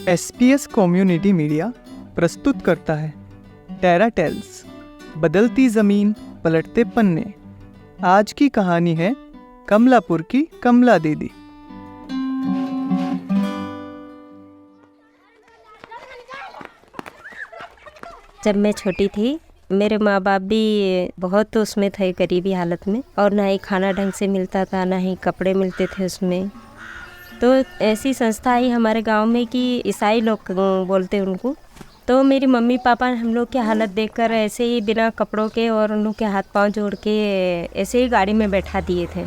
SPS community media प्रस्तुत करता है टेरा टेल्स, बदलती ज़मीन पलटते पन्ने। आज की कहानी है कमलापुर की कमला दीदी। जब मैं छोटी थी मेरे माँ बाप भी बहुत उसमें थे, गरीबी हालत में, और ना ही खाना ढंग से मिलता था, ना ही कपड़े मिलते थे उसमें। तो ऐसी संस्था आई हमारे गांव में कि ईसाई लोग बोलते उनको। तो मेरी मम्मी पापा ने हम लोग की हालत देखकर ऐसे ही बिना कपड़ों के और उन लोग के हाथ पांव जोड़ के ऐसे ही गाड़ी में बैठा दिए थे।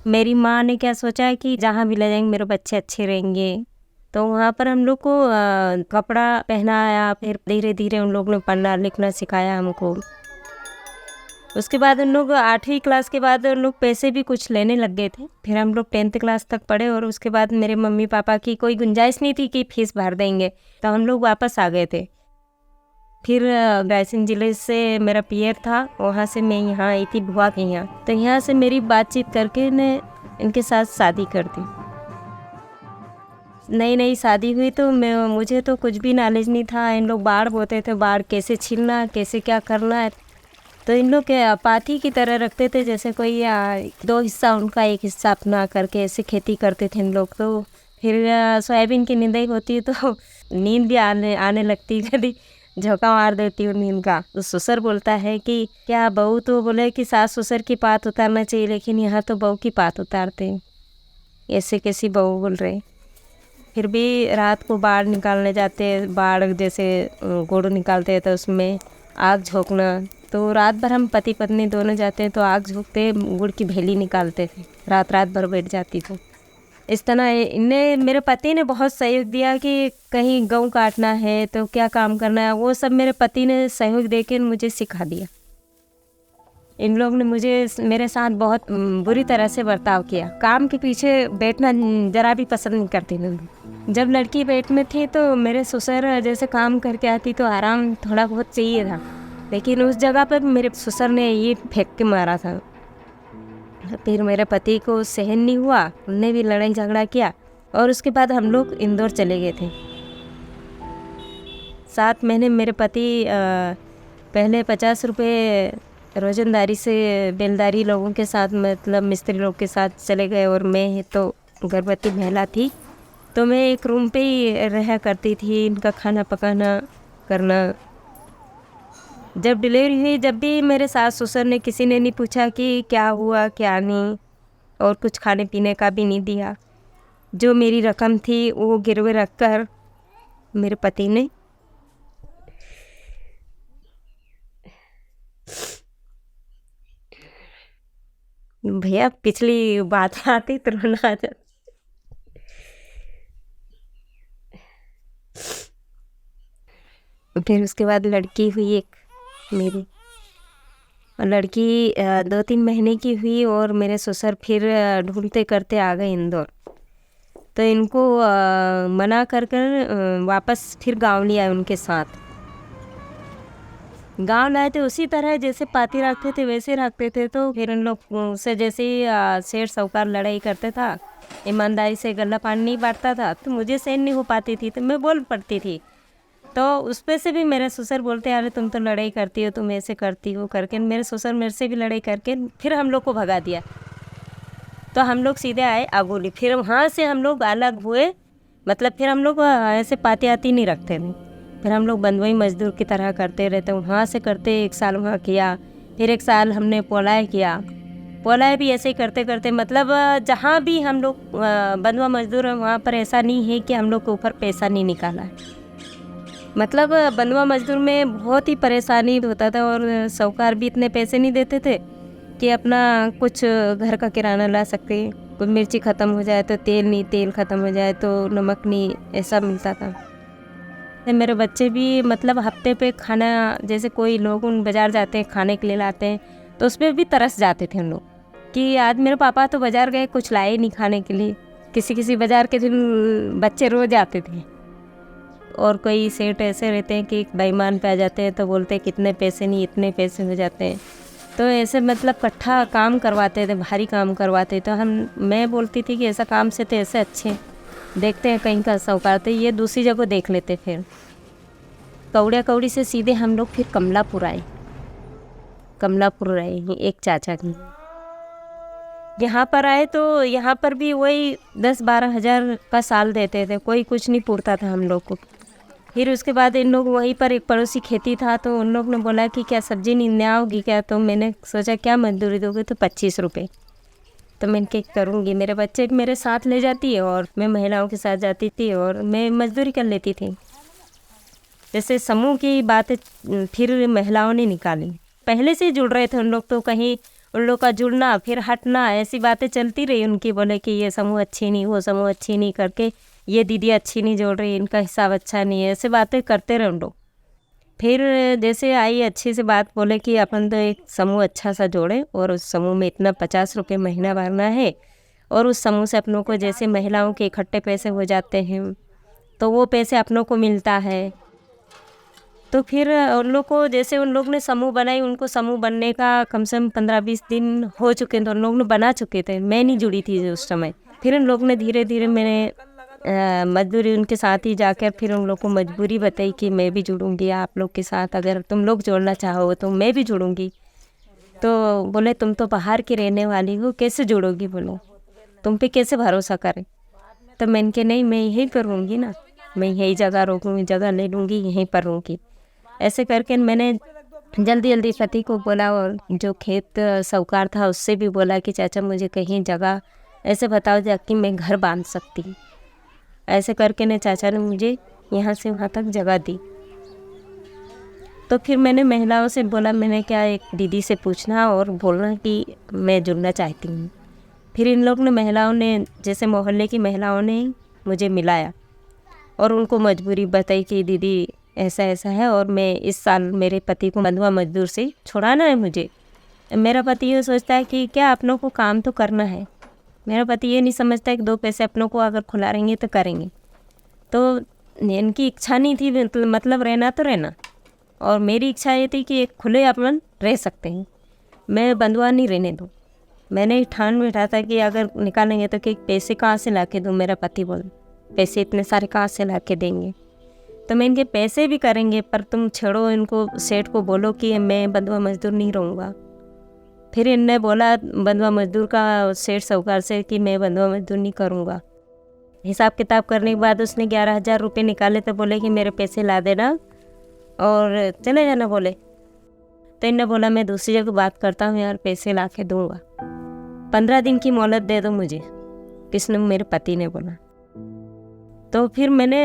मेरी माँ ने क्या सोचा कि जहाँ भी ले जाएंगे मेरे बच्चे अच्छे रहेंगे, तो वहाँ पर हम लोग को कपड़ा पहनाया। फिर धीरे धीरे उन लोग ने पढ़ना लिखना सिखाया हमको। उसके बाद उन लोग 8वीं क्लास के बाद उन लोग पैसे भी कुछ लेने लग गए थे। फिर हम लोग 10th क्लास तक पढ़े और उसके बाद मेरे मम्मी पापा की कोई गुंजाइश नहीं थी कि फीस भर देंगे, तो हम लोग वापस आ गए थे। फिर रायसेन ज़िले से मेरा पियर था, वहाँ से मैं यहाँ आई थी बुआ के यहाँ। तो यहाँ से मेरी बातचीत करके ने इनके साथ शादी कर दी। नई नई शादी हुई तो मुझे तो कुछ भी नॉलेज नहीं था। इन लोग बाढ़ बोते थे, बाढ़ कैसे छीलना, कैसे क्या करना है। तो इन लोग के पाथी की तरह रखते थे, जैसे कोई 2 हिस्सा उनका 1 हिस्सा अपना करके ऐसे खेती करते थे इन लोग। तो फिर सोयाबीन की निंदाई होती है तो नींद भी आने लगती, कभी झोंका मार देती हूँ नींद का। तो ससुर बोलता है कि क्या बहू तो बोले कि सास ससुर की पात उतारना चाहिए, लेकिन यहाँ तो बहू की पात उतारते हैं, ऐसे कैसी बहू बोल रहे। फिर भी रात को बाढ़ निकालने जाते, बाढ़ जैसे गुड़ निकालते हैं तो उसमें आग झोंकना। तो रात भर हम पति पत्नी दोनों जाते हैं तो आग झोंकते, गुड़ की भेली निकालते थे, रात भर बैठ जाती थी। इस तरह इन्हें मेरे पति ने बहुत सहयोग दिया कि कहीं गेहूँ काटना है तो क्या काम करना है, वो सब मेरे पति ने सहयोग देकर मुझे सिखा दिया। इन लोग ने मेरे साथ बहुत बुरी तरह से बर्ताव किया। काम के पीछे बैठना जरा भी पसंद नहीं करती थी। जब लड़की पेट में थी तो मेरे ससुर जैसे काम करके आती तो आराम थोड़ा बहुत चाहिए था, लेकिन उस जगह पर मेरे ससुर ने ये फेंक के मारा था। फिर मेरे पति को सहन नहीं हुआ, उनने भी लड़ाई झगड़ा किया और उसके बाद हम लोग इंदौर चले गए थे। 7 महीने मेरे पति पहले 50 रुपये रोजंदारी से बेलदारी लोगों के साथ, मतलब मिस्त्री लोग के साथ चले गए, और मैं तो गर्भवती महिला थी तो मैं एक रूम पे ही रहा करती थी, इनका खाना पकाना करना। जब डिलीवरी हुई, जब भी मेरे सास ससुर ने किसी ने नहीं पूछा कि क्या हुआ क्या नहीं, और कुछ खाने पीने का भी नहीं दिया। जो मेरी रकम थी वो गिरवे रखकर मेरे पति ने भैया पिछली बात आती तो रोना आ जाता। फिर उसके बाद लड़की हुई एक मेरी, और लड़की 2-3 महीने की हुई और मेरे ससुर फिर ढूंढते करते आ गए इंदौर। तो इनको मना कर वापस फिर गांव लिया उनके साथ। गांव लाए थे उसी तरह जैसे पाती रखते थे वैसे रखते थे। तो फिर उन लोग से जैसे ही शेर साहूकार लड़ाई करते था, ईमानदारी से गल्ला पानी नहीं बांटता था, तो मुझे सहन नहीं हो पाती थी, तो मैं बोल पड़ती थी। तो उस पे से भी मेरे ससुर बोलते अरे तुम तो लड़ाई करती हो, तुम ऐसे करती हो करके मेरे ससुर मेरे से भी लड़ाई करके फिर हम लोग को भगा दिया। तो हम लोग सीधे आए आगोली। फिर वहाँ से हम लोग अलग हुए, मतलब फिर हम लोग ऐसे पाती आती नहीं रखते थे। फिर हम लोग बंधुई मजदूर की तरह करते रहते, वहाँ से करते 1 साल वहाँ किया। फिर 1 साल हमने पोलाय किया। पोलाय भी ऐसे ही करते करते, मतलब जहाँ भी हम लोग बंधुआ मजदूर हैं वहाँ पर ऐसा नहीं है कि हम लोग के ऊपर पैसा नहीं निकाला है। मतलब बंधुआ मजदूर में बहुत ही परेशानी होता था, और साहूकार भी इतने पैसे नहीं देते थे कि अपना कुछ घर का किराना ला सके। कुछ मिर्ची ख़त्म हो जाए तो तेल नहीं, तेल ख़त्म हो जाए तो नमक नहीं, ऐसा मिलता था। मेरे बच्चे भी मतलब हफ्ते पे खाना, जैसे कोई लोग उन बाज़ार जाते हैं खाने के लिए लाते हैं तो उस पर भी तरस जाते थे हम लोग कि आज मेरे पापा तो बाज़ार गए, कुछ लाए नहीं खाने के लिए। किसी बाज़ार के दिन बच्चे रोज आते थे। और कोई सेठ ऐसे रहते हैं कि बेईमान पे आ जाते हैं तो बोलते हैं कितने पैसे नहीं, इतने पैसे हो जाते हैं। तो ऐसे मतलब इकट्ठा काम करवाते थे, भारी काम करवाते। तो मैं बोलती थी कि ऐसा काम से तो ऐसे अच्छे देखते हैं कहीं का साहूकार, तो ये दूसरी जगह देख लेते। फिर कौड़िया कौड़ी से सीधे हम लोग फिर कमलापुर आए। कमलापुर रहे एक चाचा की। यहाँ पर आए तो यहाँ पर भी वही 10-12 हज़ार का साल देते थे, कोई कुछ नहीं पूरता था हम लोग को। फिर उसके बाद इन लोग वहीं पर एक पड़ोसी खेती था, तो उन लोग ने बोला कि क्या सब्जी नहीं आओगी क्या? तो मैंने सोचा क्या मजदूरी दोगे? तो 25 रुपये। तो मैं क्या करूँगी, मेरे बच्चे भी मेरे साथ ले जाती है और मैं महिलाओं के साथ जाती थी और मैं मजदूरी कर लेती थी। जैसे समूह की बातें फिर महिलाओं ने निकाली, पहले से जुड़ रहे थे उन लोग, तो कहीं उन लोग का जुड़ना फिर हटना ऐसी बातें चलती रही उनकी। बोले कि ये समूह अच्छी नहीं, वो समूह अच्छी नहीं करके, ये दीदी अच्छी नहीं जोड़ रही, इनका हिसाब अच्छा नहीं है, ऐसे बातें करते रहे उन लोग। फिर जैसे आई अच्छी से बात, बोले कि अपन तो एक समूह अच्छा सा जोड़े और उस समूह में इतना 50 रुपये महीना भरना है और उस समूह से अपनों को जैसे महिलाओं के इकट्ठे पैसे हो जाते हैं तो वो पैसे अपनों को मिलता है। तो फिर उन लोग को जैसे उन लोग ने समूह बनाई, उनको समूह बनने का कम से कम 15-20 दिन हो चुके थे, तो उन लोग ने बना चुके थे, मैं नहीं जुड़ी थी उस समय। फिर उन लोग ने धीरे धीरे मैंने मजदूरी उनके साथ ही जाकर फिर उन लोग को मजबूरी बताई कि मैं भी जुड़ूंगी आप लोग के साथ, अगर तुम लोग जोड़ना चाहो तो मैं भी जुड़ूंगी। तो बोले तुम तो बाहर की रहने वाली हो, कैसे जुड़ोगी? बोलो तुम पे कैसे भरोसा करें? तो मैंने कहा नहीं, मैं यहीं पर रहूँगी ना, मैं यही जगह रोकूँगी, जगह ले लूँगी, यहीं पर रहूँगी। ऐसे करके मैंने जल्दी जल्दी पति को बोला और जो खेत साहूकार था उससे भी बोला कि चाचा मुझे कहीं जगह ऐसे बताओ जाकि मैं घर बांध सकती। ऐसे करके ने चाचा ने मुझे यहाँ से वहाँ तक जगह दी। तो फिर मैंने महिलाओं से बोला, मैंने क्या एक दीदी से पूछना और बोलना कि मैं जुड़ना चाहती हूँ। फिर इन लोग ने महिलाओं ने जैसे मोहल्ले की महिलाओं ने मुझे मिलाया और उनको मजबूरी बताई कि दीदी ऐसा ऐसा है और मैं इस साल मेरे पति को बंधुआ मजदूर से छुड़ाना है मुझे। मेरा पति ये सोचता है कि क्या अपनों को काम तो करना है, मेरा पति ये नहीं समझता है कि 2 पैसे अपनों को अगर खुला रहेंगे तो करेंगे। तो इनकी इच्छा नहीं थी, मतलब रहना तो रहना, और मेरी इच्छा ये थी कि एक खुले अपन रह सकते हैं, मैं बंधुआ नहीं रहने दूँ। मैंने ठान बैठा था कि अगर निकालेंगे तो कि पैसे कहाँ से ला के दूँ। मेरा पति बोले पैसे इतने सारे कहाँ से ला के देंगे? तो मैं इनके पैसे भी करेंगे पर तुम छेड़ो इनको, सेठ को बोलो कि मैं बंधुआ मजदूर नहीं रहूँगा। फिर इनने बोला बंधुआ मजदूर का सेठ साहूकार से कि मैं बंधुआ मजदूर नहीं करूँगा। हिसाब किताब करने के बाद उसने 11,000 रुपये निकाले, तो बोले कि मेरे पैसे ला देना और चले जाना बोले। तो इनने बोला मैं दूसरी जगह बात करता हूँ यार, पैसे ला के दूँगा, 15 दिन की मोहलत दे दो मुझे, किसने? मेरे पति ने बोला। तो फिर मैंने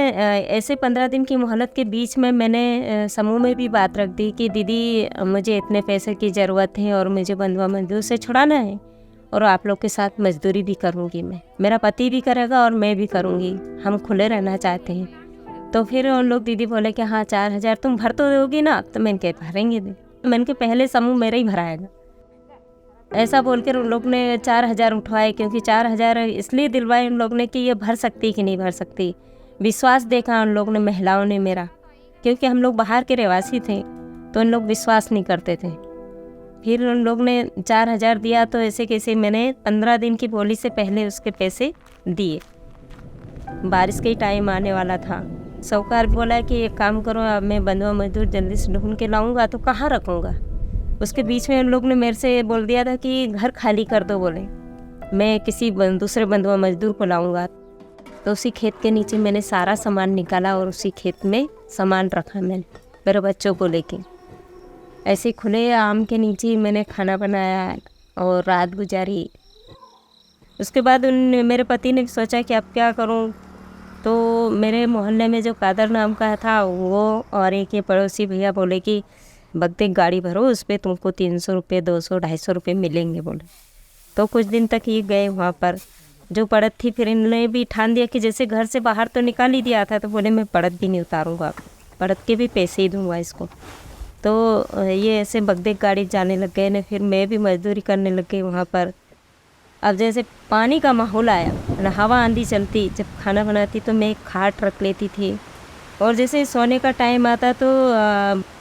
ऐसे 15 दिन की मोहलत के बीच में मैंने समूह में भी बात रख दी कि दीदी मुझे इतने पैसे की ज़रूरत है और मुझे बंधुआ मजदूर से छुड़ाना है और आप लोग के साथ मजदूरी भी करूँगी, मैं, मेरा पति भी करेगा और मैं भी करूँगी, हम खुले रहना चाहते हैं। तो फिर उन लोग दीदी बोले कि हाँ 4,000 तुम भर तो दोगी ना? तो मैंने कहा भरेंगे दे। मैंने कहा पहले समूह मेरा ही भराएगा। ऐसा बोलकर उन लोग ने 4,000 उठवाए, क्योंकि 4,000 इसलिए दिलवाए उन लोग ने कि ये भर सकती कि नहीं भर सकती। विश्वास देखा उन लोग ने, महिलाओं ने मेरा, क्योंकि हम लोग बाहर के रहवासी थे तो उन लोग विश्वास नहीं करते थे। फिर उन लोग ने 4,000 दिया, तो ऐसे कैसे मैंने 15 दिन की बोली से पहले उसके पैसे दिए। बारिश का ही टाइम आने वाला था। साहूकार बोला कि एक काम करो, अब मैं बंधुआ मजदूर जल्दी से ढूंढ के लाऊंगा तो कहाँ रखूँगा। उसके बीच में उन लोग ने मेरे से बोल दिया था कि घर खाली कर दो, बोले मैं किसी दूसरे बंधुआ मजदूर को लाऊंगा। तो उसी खेत के नीचे मैंने सारा सामान निकाला और उसी खेत में सामान रखा मैंने मेरे बच्चों को लेके। ऐसे खुले आम के नीचे मैंने खाना बनाया और रात गुजारी। उसके बाद मेरे पति ने सोचा कि अब क्या करूं, तो मेरे मोहल्ले में जो कादर नाम का था वो और एक ये पड़ोसी भैया बोले कि बगते गाड़ी भरो, उस पर तुमको 300 रुपये 200 250 रुपये मिलेंगे बोले। तो कुछ दिन तक ये गए वहाँ पर जो पड़त थी। फिर इन्होंने भी ठान दिया कि जैसे घर से बाहर तो निकाल ही दिया था, तो बोले मैं पड़त भी नहीं उतारूँगा, पड़त के भी पैसे ही दूँगा इसको। तो ये ऐसे बगदे गाड़ी जाने लग गए ने। फिर मैं भी मजदूरी करने लग गई वहाँ पर। अब जैसे पानी का माहौल आया, हवा आंधी चलती, जब खाना बनाती तो मैं एक खाट रख लेती थी और जैसे सोने का टाइम आता तो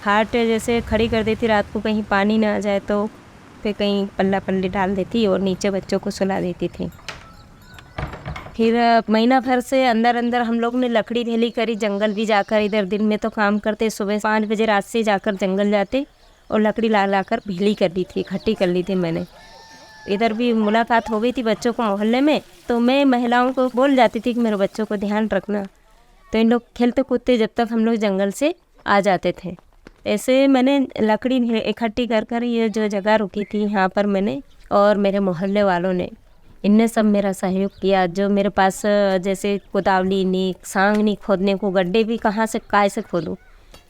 खाट जैसे खड़ी कर देती रात को, कहीं पानी ना आ जाए तो फिर कहीं पल्ला पल्ली डाल देती और नीचे बच्चों को सुला देती थी। फिर महीना भर से अंदर अंदर हम लोग ने लकड़ी ढेली करी, जंगल भी जाकर, इधर दिन में तो काम करते, सुबह 5 बजे रात से जाकर जंगल जाते और लकड़ी ला ला कर भेली कर ली थी, इकट्ठी कर ली थी मैंने। इधर भी मुलाकात हो गई थी बच्चों को मोहल्ले में, तो मैं महिलाओं को बोल जाती थी कि मेरे बच्चों को ध्यान रखना। तो इन लोग खेलते कूदते जब तक हम लोग जंगल से आ जाते थे। ऐसे मैंने लकड़ी इकट्ठी कर कर ये जो जगह रुकी थी यहाँ पर मैंने और मेरे मोहल्ले वालों ने, इनने सब मेरा सहयोग किया। जो मेरे पास जैसे कुदावली नहीं, सांग नहीं खोदने को, गड्ढे भी कहाँ से काय से खोदूँ,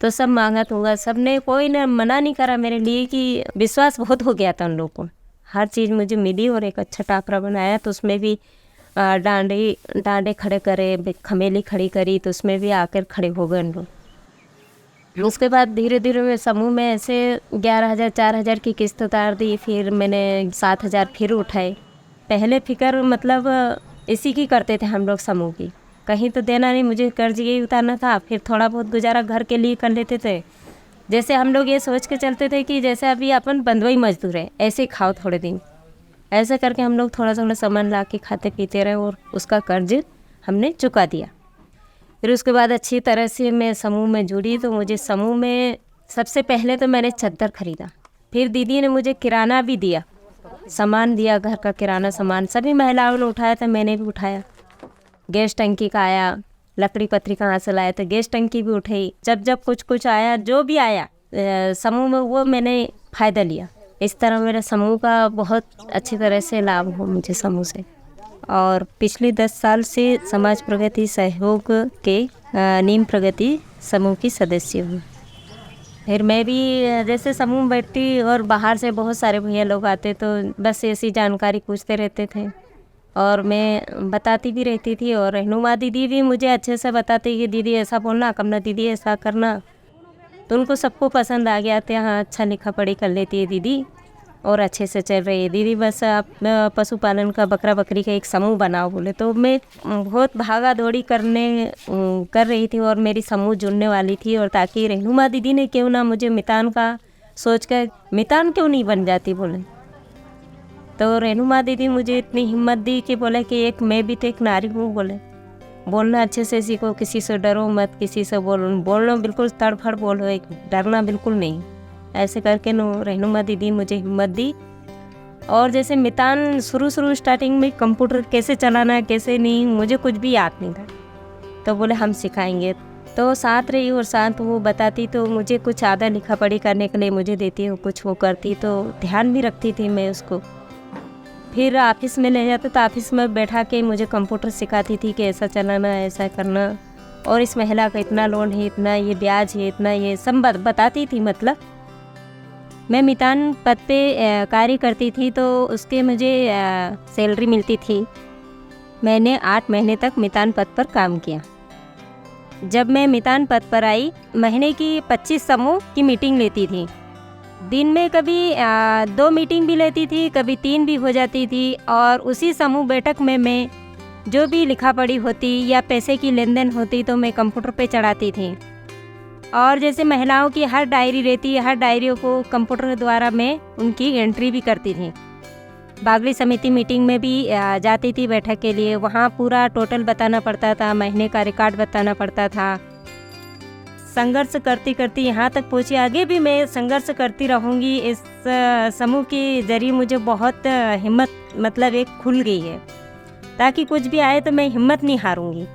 तो सब मांगा दूंगा। सब ने कोई ने मना नहीं करा मेरे लिए, कि विश्वास बहुत हो गया था उन लोगों को। हर चीज़ मुझे मिली और एक अच्छा टापरा बनाया, तो उसमें भी डांडे खड़े करे, खमेली खड़ी करी, तो उसमें भी आकर खड़े हो गए उन लोग। उसके बाद धीरे धीरे मैं समूह में ऐसे 11,000 4,000 की किस्त उतार दी। फिर मैंने 7,000 फिर उठाए। पहले फिक्र मतलब इसी की करते थे हम लोग समूह की, कहीं तो देना नहीं, मुझे कर्ज यही उतारना था। फिर थोड़ा बहुत गुजारा घर के लिए कर लेते थे। जैसे हम लोग ये सोच के चलते थे कि जैसे अभी अपन बंधुआ मजदूर है, ऐसे खाओ थोड़े दिन, ऐसे करके हम लोग थोड़ा थोड़ा सामान ला के खाते पीते रहे और उसका कर्ज हमने चुका दिया। फिर उसके बाद अच्छी तरह से मैं समूह में जुड़ी। तो मुझे समूह में सबसे पहले तो मैंने चद्दर खरीदा, फिर दीदी ने मुझे किराना भी दिया, सामान दिया, घर का किराना सामान सभी महिलाओं ने उठाया था, मैंने भी उठाया। गैस टंकी का आया, लकड़ी पत्री कहाँ से लाया तो गैस टंकी भी उठाई। जब जब कुछ आया, जो भी आया समूह में, वो मैंने फ़ायदा लिया। इस तरह मेरे समूह का बहुत अच्छी तरह से लाभ हो मुझे समूह से। और पिछले 10 साल से समाज प्रगति सहयोग के नीम प्रगति समूह की सदस्य हूँ। फिर मैं भी जैसे समूह में बैठती और बाहर से बहुत सारे भैया लोग आते, तो बस ऐसी जानकारी पूछते रहते थे और मैं बताती भी रहती थी। और रहनुमा दीदी भी मुझे अच्छे से बताती कि दीदी ऐसा बोलना, कमला दीदी ऐसा करना। तो उनको सबको पसंद आ गया था, हाँ अच्छा लिखा पढ़ी कर लेती है दीदी और अच्छे से चल रही है दीदी। बस आप पशुपालन का, बकरा बकरी का एक समूह बनाओ बोले। तो मैं बहुत भागा दौड़ी कर रही थी और मेरी समूह जुड़ने वाली थी। और ताकि रहनुमा दीदी ने क्यों ना मुझे मितान का सोच कर, मितान क्यों नहीं बन जाती बोले। तो रहनुमा दीदी मुझे इतनी हिम्मत दी कि बोले कि एक मैं भी तो एक नारी हूँ बोले, बोलना अच्छे से सीखो, किसी से डरो मत, किसी से बोलो बिल्कुल तड़फड़ बोलो, एक डरना बिल्कुल नहीं। ऐसे करके रहनुमा दीदी मुझे हिम्मत दी। और जैसे मितान शुरू स्टार्टिंग में कंप्यूटर कैसे चलाना कैसे नहीं, मुझे कुछ भी याद नहीं था, तो बोले हम सिखाएंगे। तो साथ रही और साथ वो बताती, तो मुझे कुछ आधा लिखा पढ़ी करने के लिए मुझे देती, वो कुछ वो करती, तो ध्यान भी रखती थी मैं उसको। फिर ऑफिस में ले जाते तो ऑफिस में बैठा के मुझे कंप्यूटर सिखाती थी कि ऐसा चलाना, ऐसा करना, और इस महिला का इतना लोन है, इतना ये ब्याज है, इतना ये सब बताती थी। मतलब मैं मितान पद पे कार्य करती थी, तो उसके मुझे सैलरी मिलती थी। मैंने 8 महीने तक मितान पद पर काम किया। जब मैं मितान पद पर आई, महीने की 25 समूह की मीटिंग लेती थी। दिन में कभी 2 मीटिंग भी लेती थी, कभी 3 भी हो जाती थी। और उसी समूह बैठक में मैं जो भी लिखा पढ़ी होती या पैसे की लेन देन होती, तो मैं कंप्यूटर पे चढ़ाती थी। और जैसे महिलाओं की हर डायरी रहती है, हर डायरियों को कंप्यूटर द्वारा मैं उनकी एंट्री भी करती थी। बागली समिति मीटिंग में भी जाती थी बैठक के लिए, वहाँ पूरा टोटल बताना पड़ता था, महीने का रिकॉर्ड बताना पड़ता था। संघर्ष करती करती यहाँ तक पहुँची, आगे भी मैं संघर्ष करती रहूँगी। इस समूह के जरिए मुझे बहुत हिम्मत मतलब एक खुल गई है, ताकि कुछ भी आए तो मैं हिम्मत नहीं हारूँगी।